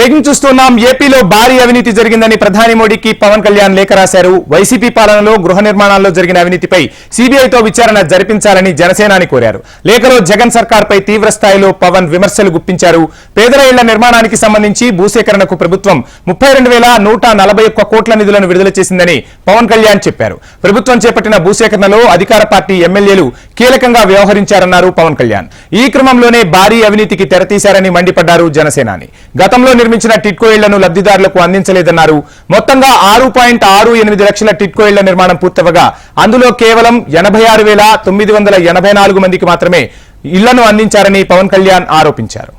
Breaking చూస్తున్నాం. ఏపీలో భారీ అవినీతి జరిగిందని ప్రధాని మోడీకి పవన్ కళ్యాణ్ లేఖ రాశారు. వైసీపీ పాలనలో గృహ నిర్మాణాల్లో జరిగిన అవినీతిపై సీబీఐతో విచారణ జరిపించాలని జనసేనాని కోరారు. లేఖలో జగన్ సర్కార్పై తీవ్ర స్థాయిలో పవన్ విమర్శలు గుప్పించారు. పేదల ఇళ్ల నిర్మాణానికి సంబంధించి భూసేకరణకు ప్రభుత్వం 32,141 కోట్ల నిధులను విడుదల చేసిందని పవన్ కళ్యాణ్ చెప్పారు. ప్రభుత్వం చేపట్టిన భూసేకరణలో అధికార పార్టీ ఎమ్మెల్యేలు కీలకంగా వ్యవహరించారన్నారు పవన్ కళ్యాణ్. ఈ క్రమంలోనే భారీ అవినీతికి తెరతీశారని మండిపడ్డారు జనసేనాని. గతంలో నిర్మించిన టిట్కో ఇళ్లను లబ్ధిదారులకు అందించలేదన్నారు. మొత్తంగా 6.68 లక్షల టిట్కో ఇళ్ల నిర్మాణం పూర్తవగా అందులో కేవలం 86,984 మందికి మాత్రమే ఇళ్లను అందించారని పవన్ కళ్యాణ్ ఆరోపించారు.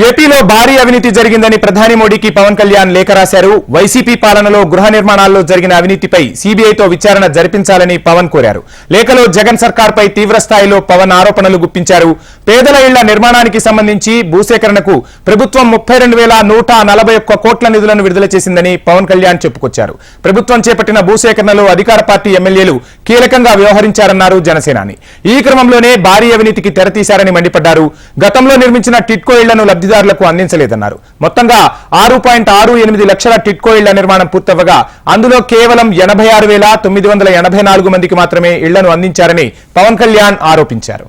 ఏపీలో భారీ అవినీతి జరిగిందని ప్రధాని మోడీకి పవన్ కళ్యాణ్ లేఖ రాశారు. వైసీపీ పాలనలో గృహ నిర్మాణాల్లో జరిగిన అవినీతిపై సీబీఐతో విచారణ జరిపించాలని పవన్ కోరారు. లేఖలో జగన్ సర్కార్పై తీవ్ర స్థాయిలో పవన్ ఆరోపణలు గుప్పించారు. పేదల ఇళ్ల నిర్మాణానికి సంబంధించి భూసేకరణకు ప్రభుత్వం 32,141 కోట్ల నిధులను విడుదల చేసిందని పవన్ కళ్యాణ్ చెప్పుకొచ్చారు. ప్రభుత్వం చేపట్టిన భూసేకరణలో అధికార పార్టీ ఎమ్మెల్యేలు కీలకంగా వ్యవహరించారన్నారు జనసేనాని. ఈ క్రమంలోనే భారీ అవినీతికి తెరతీశారని మండిపడ్డారు. గతంలో నిర్మించిన టిట్కో ఇళ్లను లబ్ధిదారులకు అందించలేదన్నారు. మొత్తంగా 6.68 లక్షల టిట్కో ఇళ్ల నిర్మాణం పూర్తవగా అందులో కేవలం 86,984 మందికి మాత్రమే ఇళ్లను అందించారని పవన్ కళ్యాణ్ ఆరోపించారు.